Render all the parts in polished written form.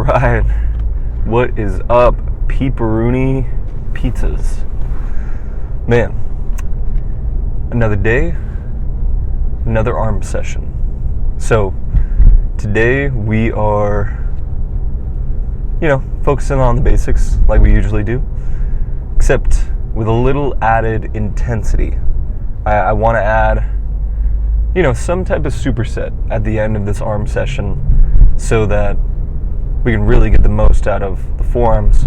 Alright, what is up, pepperoni pizzas? Man, another day, another arm session. So, today we are, focusing on the basics like we usually do, except with a little added intensity. I want to add, some type of superset at the end of this arm session so that we can really get the most out of the forearms,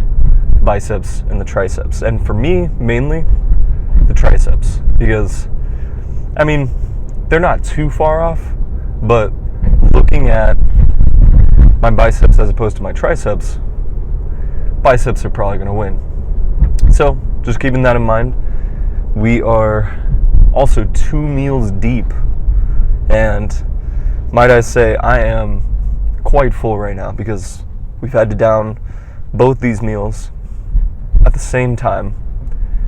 biceps, and the triceps. And for me, mainly, the triceps. Because, they're not too far off, but looking at my biceps as opposed to my triceps, biceps are probably going to win. So, just keeping that in mind, we are also 2 meals deep. And might I say, I am quite full right now because we've had to down both these meals at the same time,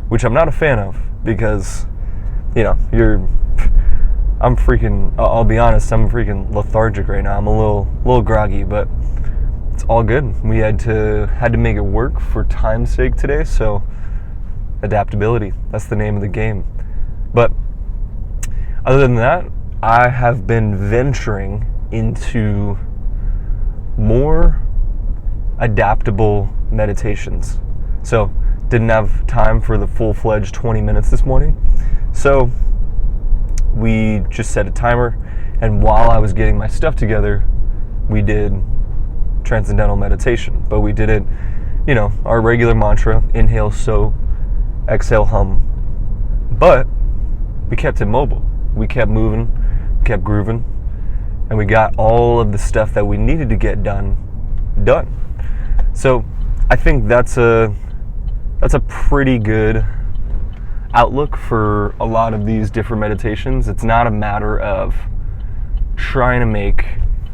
which I'm not a fan of because, I'll be honest, I'm freaking lethargic right now. I'm a little groggy, but it's all good. We had to make it work for time's sake today, so adaptability, that's the name of the game. But other than that, I have been venturing into more adaptable meditations. So, didn't have time for the full-fledged 20 minutes this morning. So, we just set a timer, and while I was getting my stuff together, we did Transcendental Meditation. But we did it, our regular mantra, inhale, so, exhale, hum. But we kept it mobile. We kept moving, kept grooving, and we got all of the stuff that we needed to get done. So I think that's a pretty good outlook for a lot of these different meditations. It's not a matter of trying to make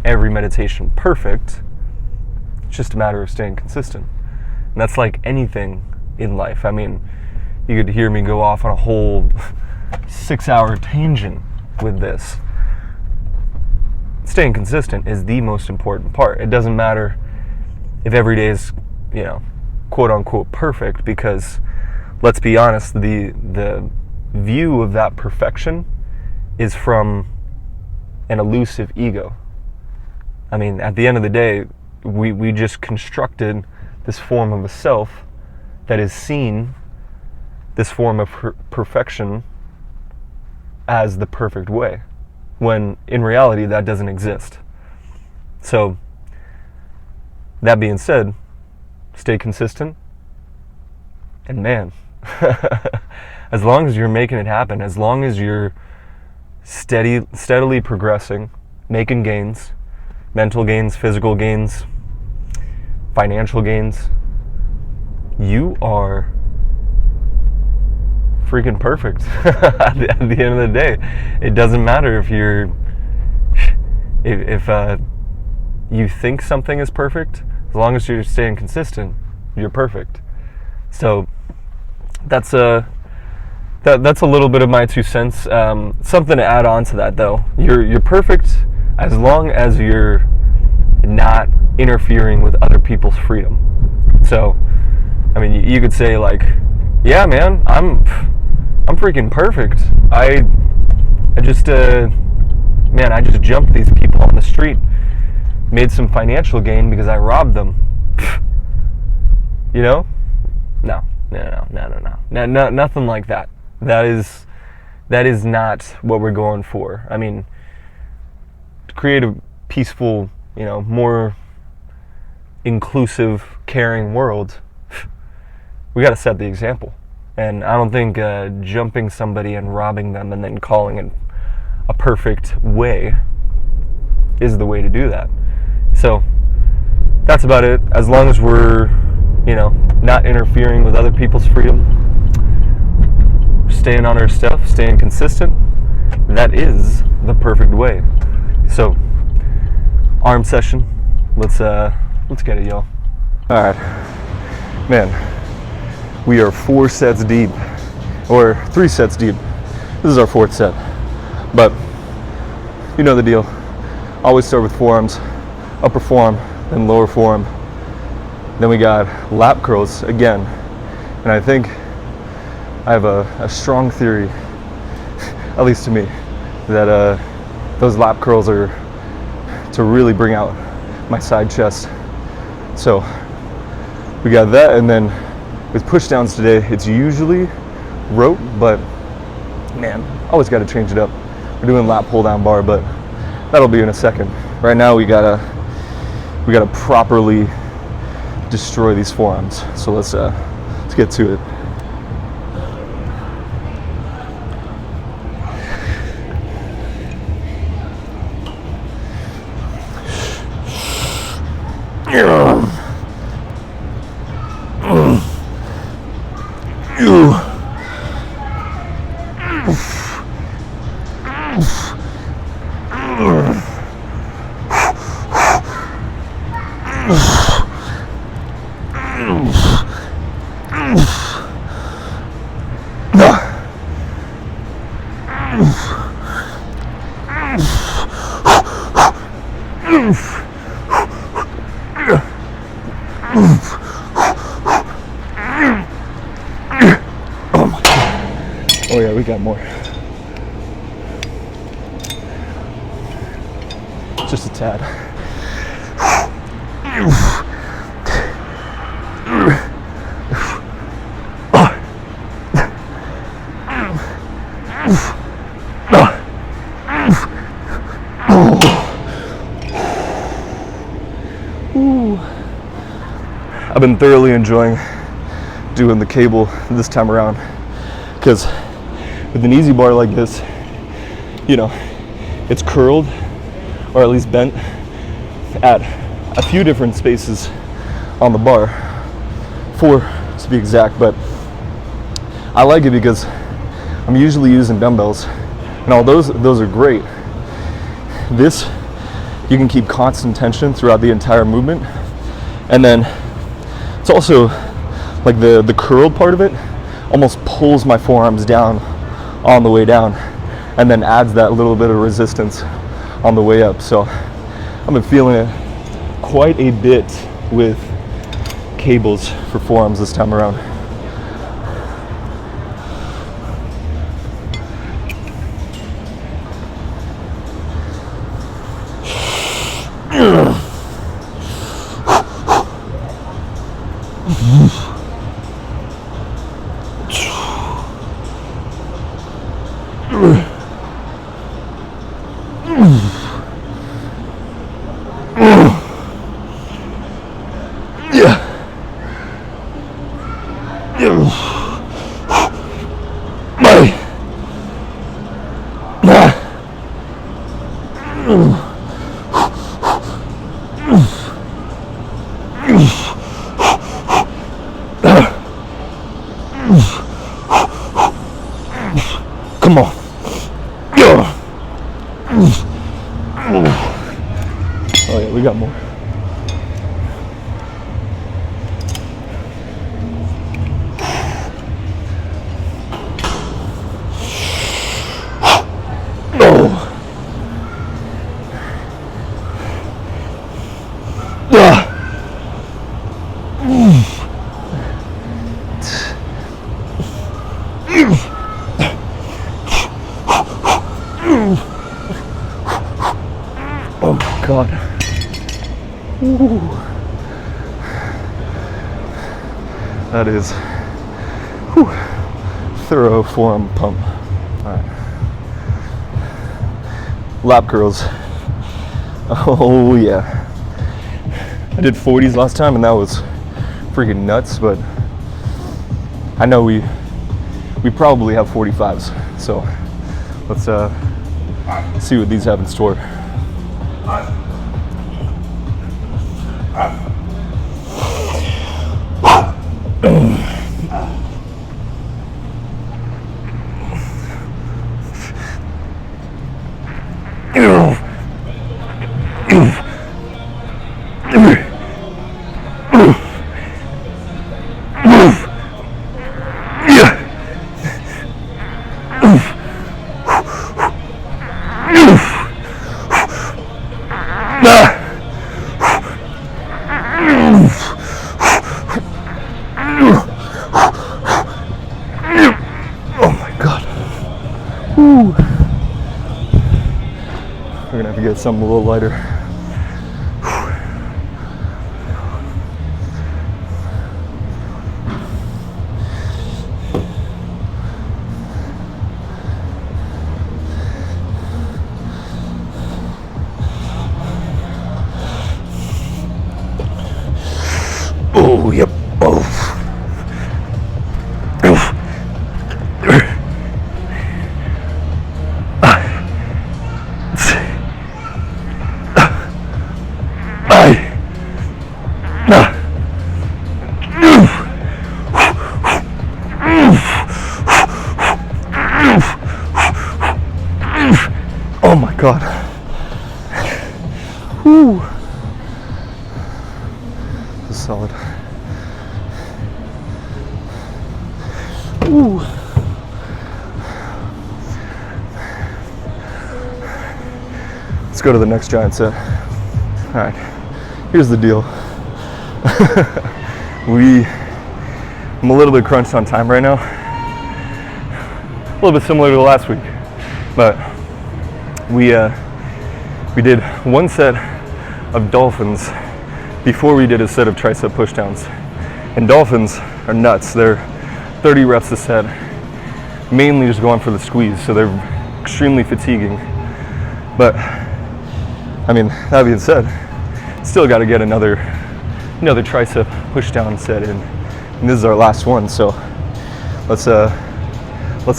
every meditation perfect. It's just a matter of staying consistent. And that's like anything in life. You could hear me go off on a whole 6-hour tangent with this. Staying consistent is the most important part. It doesn't matter if every day is, quote unquote perfect, because let's be honest, the view of that perfection is from an elusive ego. At the end of the day, we just constructed this form of a self that is seen this form of perfection as the perfect way, when in reality that doesn't exist. So, that being said, stay consistent, and man, as long as you're making it happen, as long as you're steadily progressing, making gains, mental gains, physical gains, financial gains, you are freaking perfect at the end of the day. It doesn't matter if you think something is perfect. As long as you're staying consistent, you're perfect. So that's a little bit of my 2 cents. Something to add on to that, though. You're perfect as long as you're not interfering with other people's freedom. So, you could say like, yeah, man, I'm freaking perfect. I just jumped these people on the street, made some financial gain because I robbed them. No, nothing like that. That is not what we're going for. To create a peaceful, more inclusive, caring world, we got to set the example. And I don't think jumping somebody and robbing them and then calling it a perfect way is the way to do that. So that's about it. As long as we're, not interfering with other people's freedom, staying on our stuff, staying consistent, that is the perfect way. So, arm session. Let's get it, y'all. All right, man. We are 4 sets deep, or 3 sets deep. This is our 4th set, but you know the deal. Always start with forearms, upper forearm, then lower forearm, Then we got lap curls again. And I think I have a strong theory, at least to me, that those lap curls are to really bring out my side chest. So we got that, and then with push downs today, it's usually rope, but man, always got to change it up. We're doing lat pull down bar, but that'll be in a second. Right now we gotta properly destroy these forearms. So let's get to it. Oh yeah, we got more. Just a tad. I've been thoroughly enjoying doing the cable this time around, because with an easy bar like this, you know, it's curled or at least bent at a few different spaces on the bar, 4 to be exact, but I like it because I'm usually using dumbbells, and although those are great, this you can keep constant tension throughout the entire movement, and then it's also like the curled part of it almost pulls my forearms down on the way down, and then adds that little bit of resistance on the way up. So I've been feeling it quite a bit with cables for forearms this time around. Come on. Oh yeah, we got more. Oh my God. Ooh. That is thorough forearm pump. All right. Lap curls. Oh yeah. I did 40s last time and that was freaking nuts, but I know we probably have 45s. So let's see what these have in store. something a little lighter. Oh, yep. Oh. Oh my God. Whew. This is solid. Ooh. Let's go to the next giant set. All right, here's the deal. I'm a little bit crunched on time right now. A little bit similar to last week, but we did one set of Dolphins before we did a set of Tricep Pushdowns. And Dolphins are nuts. They're 30 reps a set, mainly just going for the squeeze, so they're extremely fatiguing. But I mean, that being said, still got to get another Tricep Pushdown set in, and this is our last one. So let's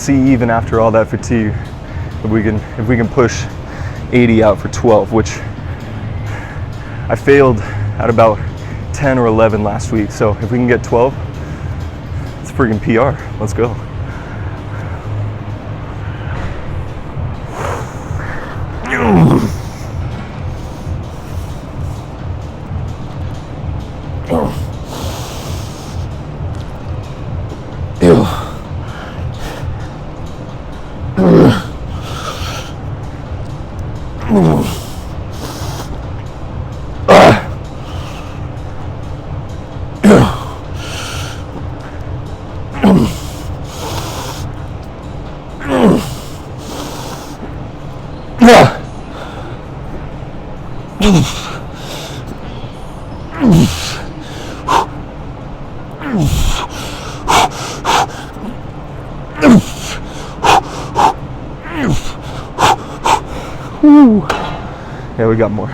see, even after all that fatigue, if we can push 80 out for 12, which I failed at about 10 or 11 last week. So if we can get 12, it's freaking PR. Let's go. Yeah, we got more.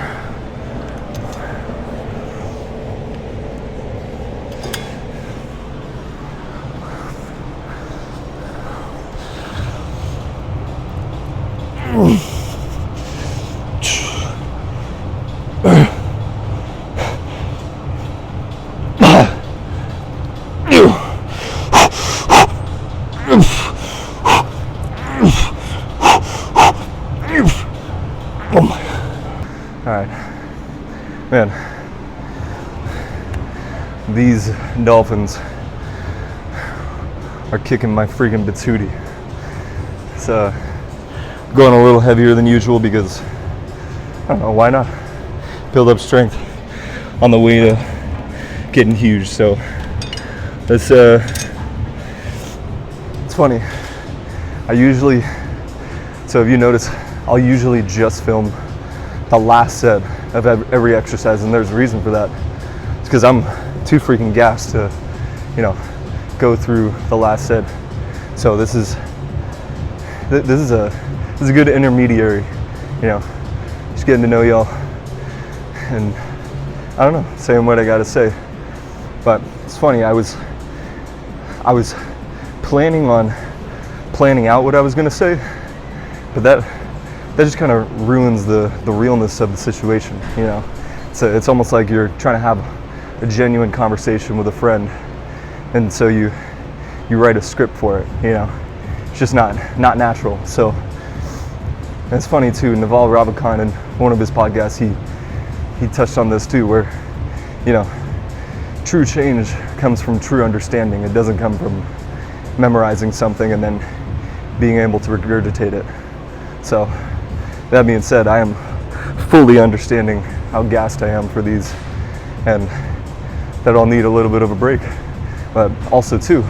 Alright, man, these Dolphins are kicking my freaking patootie. It's going a little heavier than usual because, I don't know, why not? Build up strength on the way to getting huge. So it's funny. So if you notice, I'll usually just film the last set of every exercise, and there's a reason for that. It's because I'm too freaking gassed to, go through the last set. So this is a good intermediary, just getting to know y'all, and I don't know, saying what I gotta say. But it's funny, I was planning out what I was gonna say, but that just kind of ruins the realness of the situation, So it's almost like you're trying to have a genuine conversation with a friend, and so you write a script for it, It's just not natural. So and it's funny too, Naval Ravikant, in one of his podcasts, he touched on this too, where, true change comes from true understanding. It doesn't come from memorizing something and then being able to regurgitate it. So that being said, I am fully understanding how gassed I am for these, and that I'll need a little bit of a break. But also too,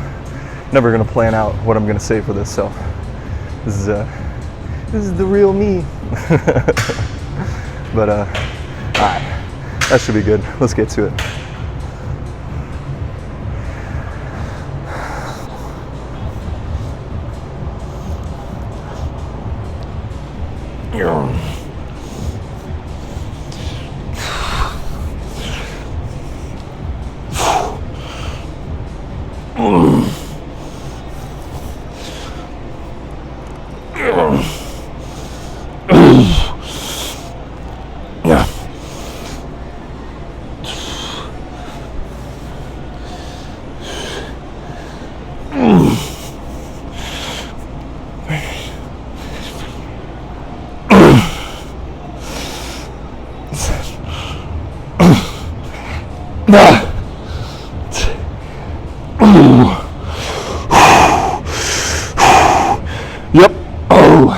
never gonna plan out what I'm gonna say for this. So this is the real me. But all right, that should be good. Let's get to it. Yep. Oh.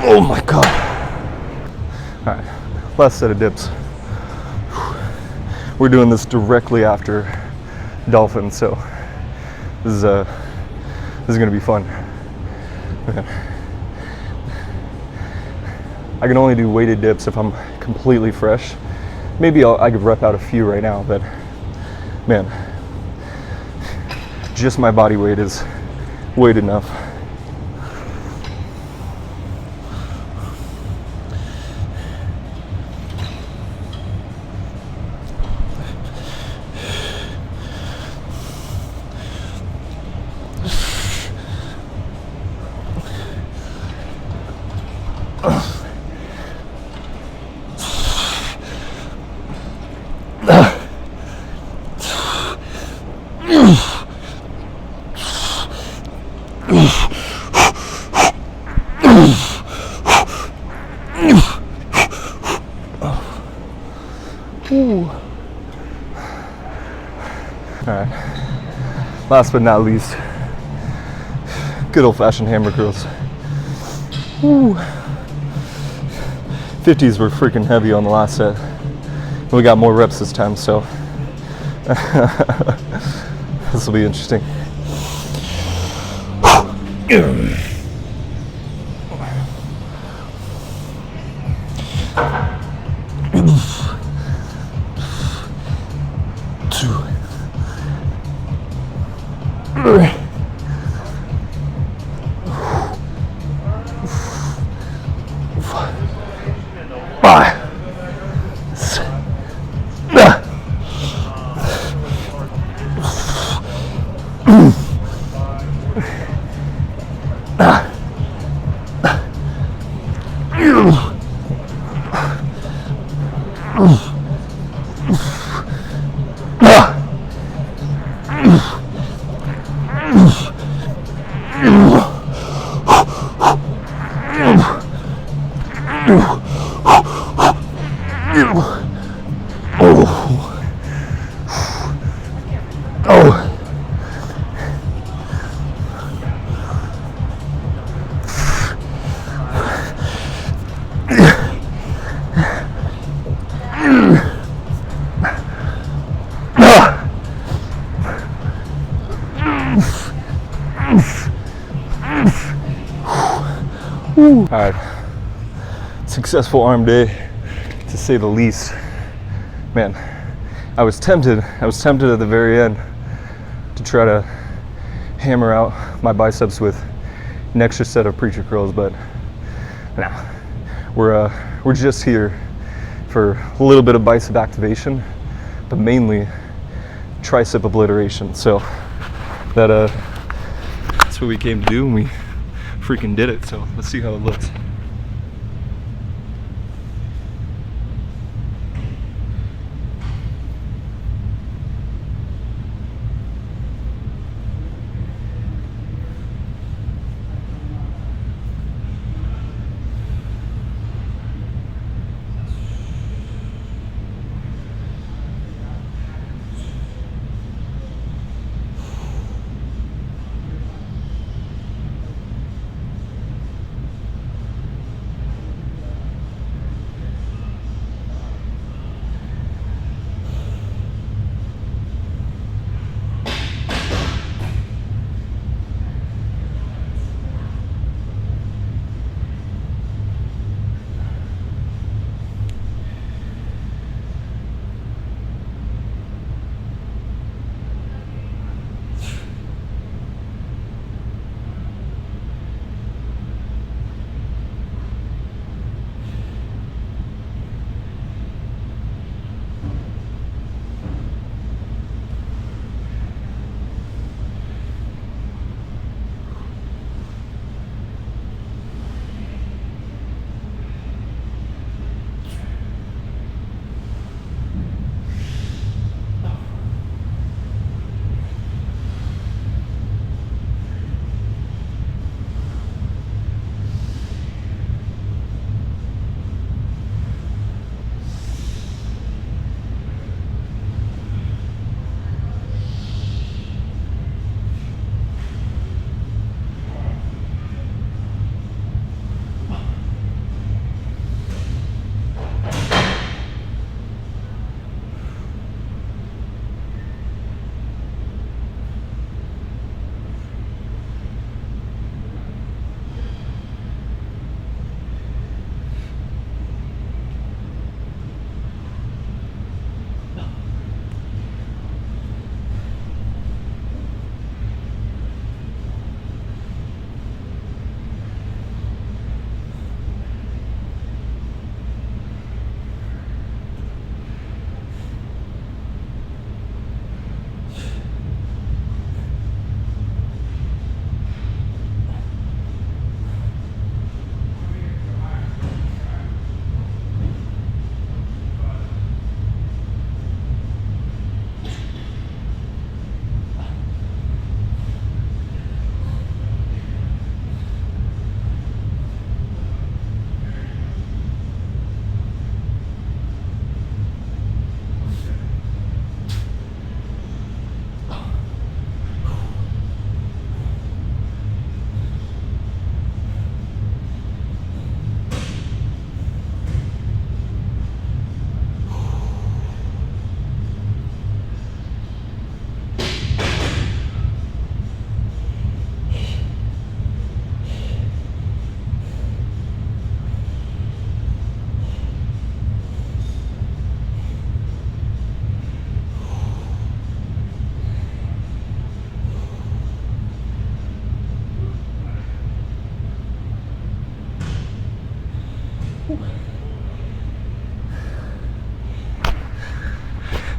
Oh my God. All right, last set of dips. We're doing this directly after Dolphin, so this is gonna be fun. I can only do weighted dips if I'm completely fresh. Maybe I could rep out a few right now, but man, just my body weight is weight enough. Alright, last but not least, good old-fashioned hammer curls. Woo. 50s were freaking heavy on the last set. We got more reps this time, so this will be interesting. All right, successful arm day, to say the least. Man, I was tempted at the very end to try to hammer out my biceps with an extra set of preacher curls, but nah, we're just here for a little bit of bicep activation, but mainly tricep obliteration. So that's what we came to do, and we freaking did it. So let's see how it looks.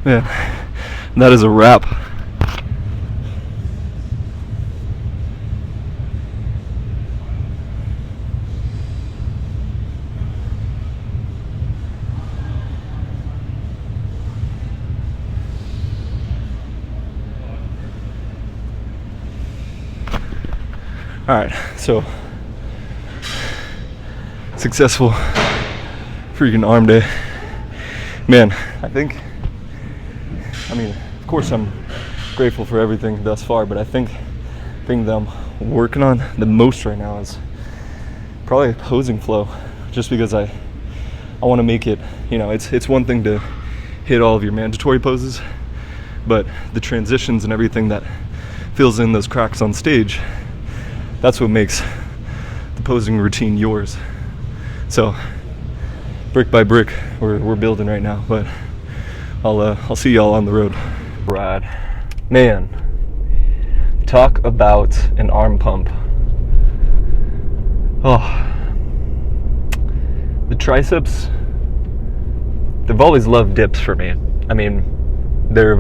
Man, that is a wrap. Alright, so successful freaking arm day. Man, of course I'm grateful for everything thus far, but I think the thing that I'm working on the most right now is probably posing flow, just because I want to make it, it's one thing to hit all of your mandatory poses, but the transitions and everything that fills in those cracks on stage, that's what makes the posing routine yours. So brick by brick, we're building right now, but I'll see y'all on the road. Rad. Man, talk about an arm pump. Oh, the triceps, they've always loved dips for me. I mean, there's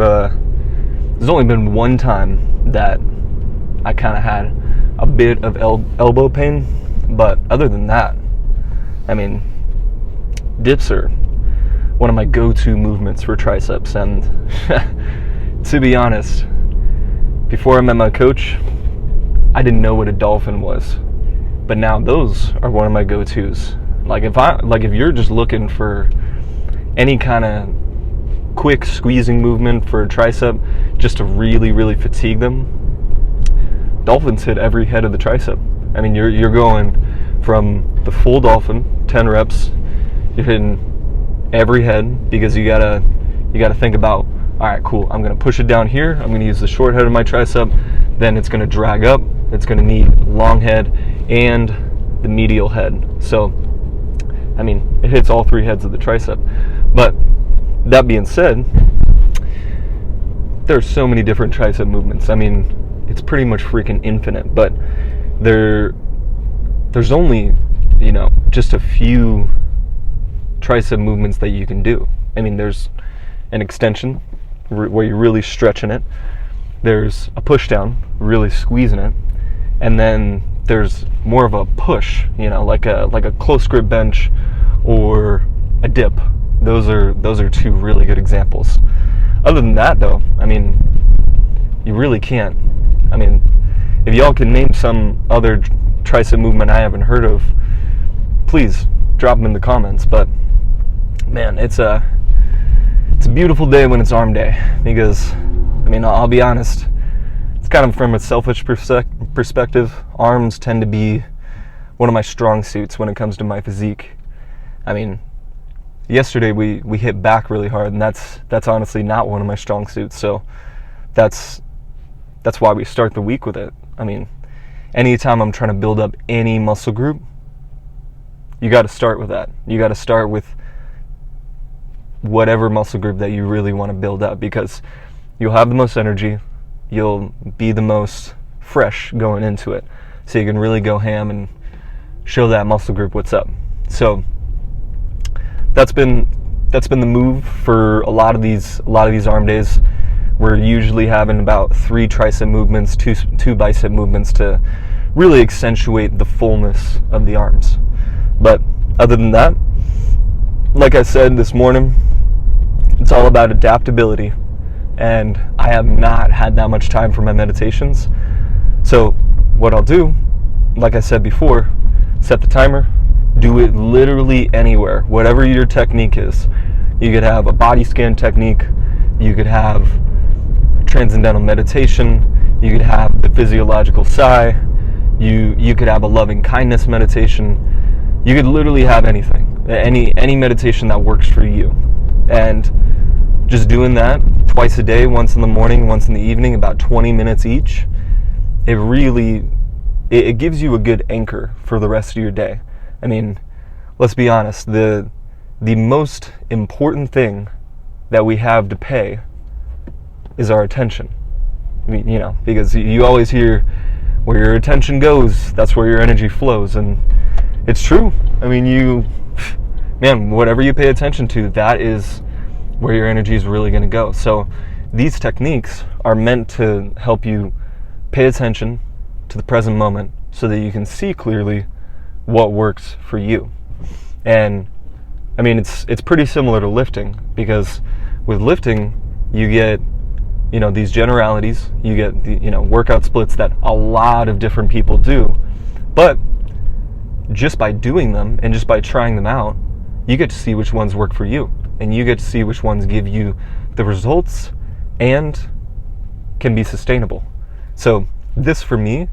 only been one time that I kind of had a bit of elbow pain, but other than that, I mean, dips are one of my go-to movements for triceps. And to be honest, before I met my coach, I didn't know what a Dolphin was, but now those are one of my go-tos. Like if you're just looking for any kind of quick squeezing movement for a tricep, just to really, really fatigue them, Dolphins hit every head of the tricep. I mean, you're going from the full Dolphin, 10 reps, you're hitting every head, because you gotta think about, all right, cool, I'm gonna push it down here, I'm gonna use the short head of my tricep, then it's gonna drag up, it's gonna need long head and the medial head. So, I mean, it hits all three heads of the tricep. But that being said, there's so many different tricep movements. I mean, it's pretty much freaking infinite, but there's only, just a few tricep movements that you can do. I mean, there's an extension where you're really stretching it. There's a push down, really squeezing it. And then there's more of a push, like a close grip bench or a dip. Those are two really good examples. Other than that, though, I mean, you really can't. I mean, if y'all can name some other tricep movement I haven't heard of, please drop them in the comments. But man, it's a beautiful day when it's arm day, because, I mean, I'll be honest, it's kind of from a selfish perspective. Arms tend to be one of my strong suits when it comes to my physique. I mean, yesterday we hit back really hard, and that's honestly not one of my strong suits. So that's why we start the week with it. I mean, anytime I'm trying to build up any muscle group, you got to start with that. You got to start with whatever muscle group that you really want to build up, because you'll have the most energy, you'll be the most fresh going into it, so you can really go ham and show that muscle group what's up. So that's been the move for a lot of these arm days. We're usually having about 3 tricep movements, two bicep movements to really accentuate the fullness of the arms. But other than that, like I said this morning, it's all about adaptability. And I have not had that much time for my meditations. So what I'll do, like I said before, set the timer, do it literally anywhere, whatever your technique is. You could have a body scan technique, you could have Transcendental Meditation, you could have the physiological sigh, you could have a loving kindness meditation. You could literally have anything, any meditation that works for you. And just doing that twice a day, once in the morning, once in the evening, about 20 minutes each, it gives you a good anchor for the rest of your day. I mean, let's be honest, the most important thing that we have to pay is our attention. I mean, because you always hear, where your attention goes, that's where your energy flows. And it's true. I mean, whatever you pay attention to, that is where your energy is really going to go. So these techniques are meant to help you pay attention to the present moment so that you can see clearly what works for you. And I mean, it's pretty similar to lifting, because with lifting you get, these generalities, you get the, workout splits that a lot of different people do, but just by doing them and just by trying them out, you get to see which ones work for you, and you get to see which ones give you the results and can be sustainable. So this, for me,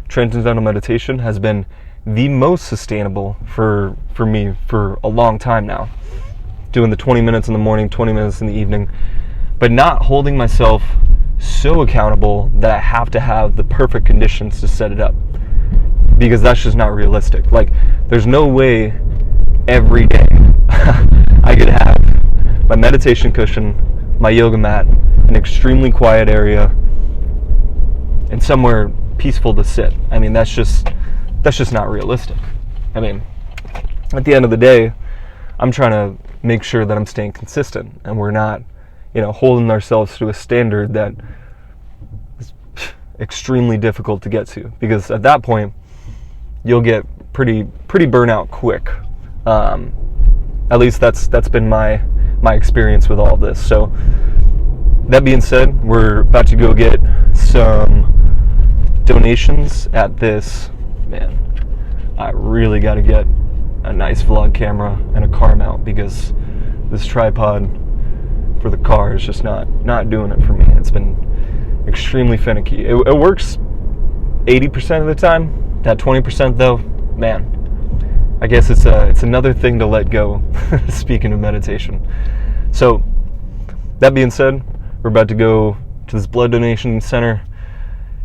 Transcendental Meditation, has been the most sustainable for me for a long time now. Doing the 20 minutes in the morning, 20 minutes in the evening, but not holding myself so accountable that I have to have the perfect conditions to set it up, because that's just not realistic. Like, there's no way every day I could have my meditation cushion, my yoga mat, an extremely quiet area, and somewhere peaceful to sit. I mean, that's just not realistic. I mean, at the end of the day, I'm trying to make sure that I'm staying consistent, and we're not, holding ourselves to a standard that is extremely difficult to get to, because at that point you'll get pretty burnout quick. At least that's been my experience with all this. So that being said, we're about to go get some donations at this. Man, I really got to get a nice vlog camera and a car mount, because this tripod for the car is just not doing it for me. It's been extremely finicky. It works 80% of the time. That 20% though, man, I guess it's another thing to let go. Speaking of meditation. So that being said, we're about to go to this blood donation center,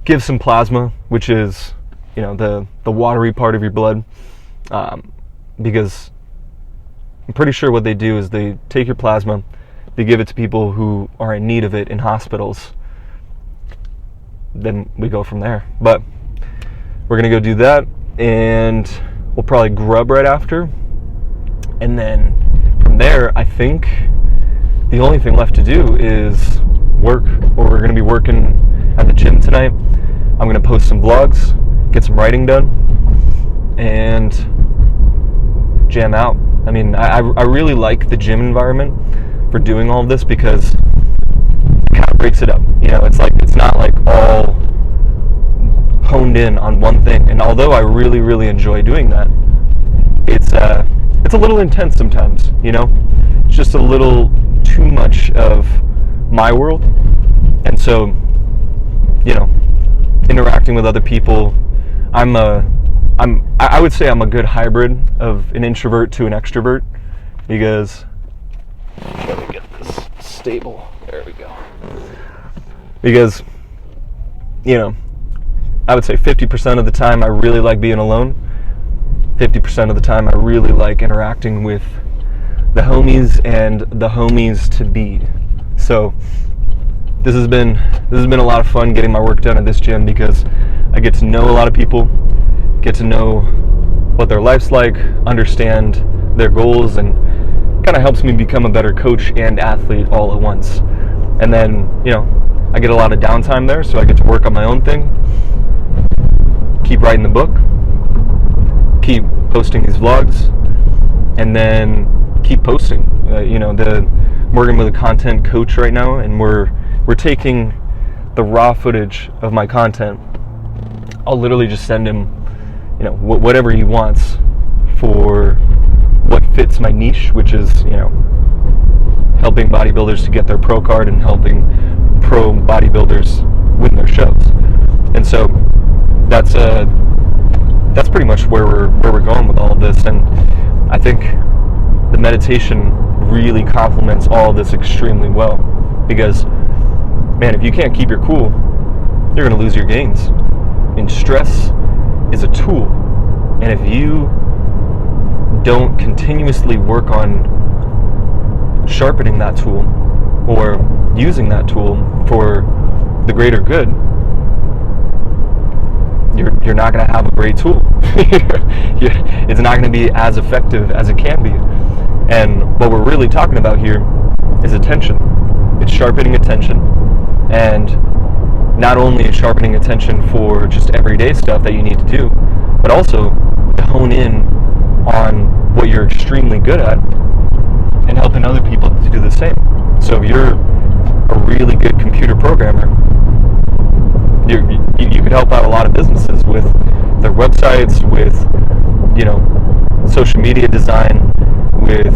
give some plasma, which is, the watery part of your blood, because I'm pretty sure what they do is they take your plasma, they give it to people who are in need of it in hospitals. Then we go from there. But we're gonna go do that, and we'll probably grub right after, and then from there, I think the only thing left to do is work. Or we're gonna be working at the gym tonight. I'm gonna post some vlogs, get some writing done, and jam out. I mean, I really like the gym environment for doing all of this, because it kind of breaks it up. It's not like all honed in on one thing. And although I really, really enjoy doing that, it's a little intense sometimes. It's just a little too much of my world. And so, interacting with other people, I would say I'm a good hybrid of an introvert to an extrovert, because let me get this stable. There we go. Because, I would say 50% of the time I really like being alone. 50% of the time I really like interacting with the homies and the homies to be. So this has been a lot of fun getting my work done at this gym, because I get to know a lot of people, get to know what their life's like, understand their goals, and kind of helps me become a better coach and athlete all at once. And then, I get a lot of downtime there, so I get to work on my own thing, keep writing the book, keep posting these vlogs, and then keep posting. I'm working with a content coach right now, and we're taking the raw footage of my content. I'll literally just send him, whatever he wants for what fits my niche, which is, helping bodybuilders to get their pro card and helping pro bodybuilders win their shows. And so that's pretty much where we're going with all of this. And I think the meditation really complements all of this extremely well, because, man, if you can't keep your cool, you're going to lose your gains. And stress is a tool, and if you don't continuously work on sharpening that tool or using that tool for the greater good, you're not going to have a great tool. It's not going to be as effective as it can be. And what we're really talking about here is attention. It's sharpening attention, and not only sharpening attention for just everyday stuff that you need to do, but also to hone in on what you're extremely good at and helping other people to do the same. So if you're a really good computer programmer, you could help out a lot of businesses with their websites, with, social media design, with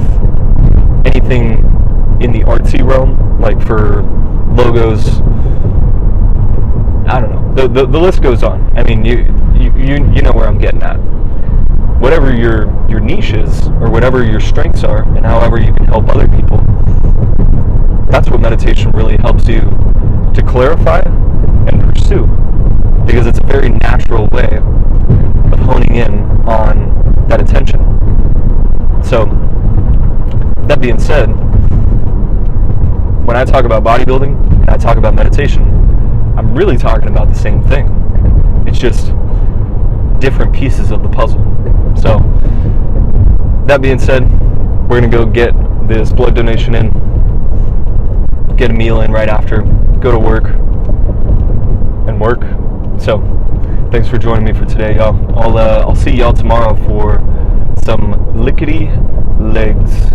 anything in the artsy realm, like for logos. I don't know. The list goes on. I mean, you know where I'm getting at. Whatever your niche is, or whatever your strengths are, and however you can help other people, that's what meditation really helps you to clarify and pursue, because it's a very natural way of honing in on that attention. So, that being said, when I talk about bodybuilding and I talk about meditation, I'm really talking about the same thing. It's just different pieces of the puzzle. So, that being said, we're going to go get this blood donation in, get a meal in right after, go to work, and work. So, thanks for joining me for today, y'all. I'll see y'all tomorrow for some lickety legs.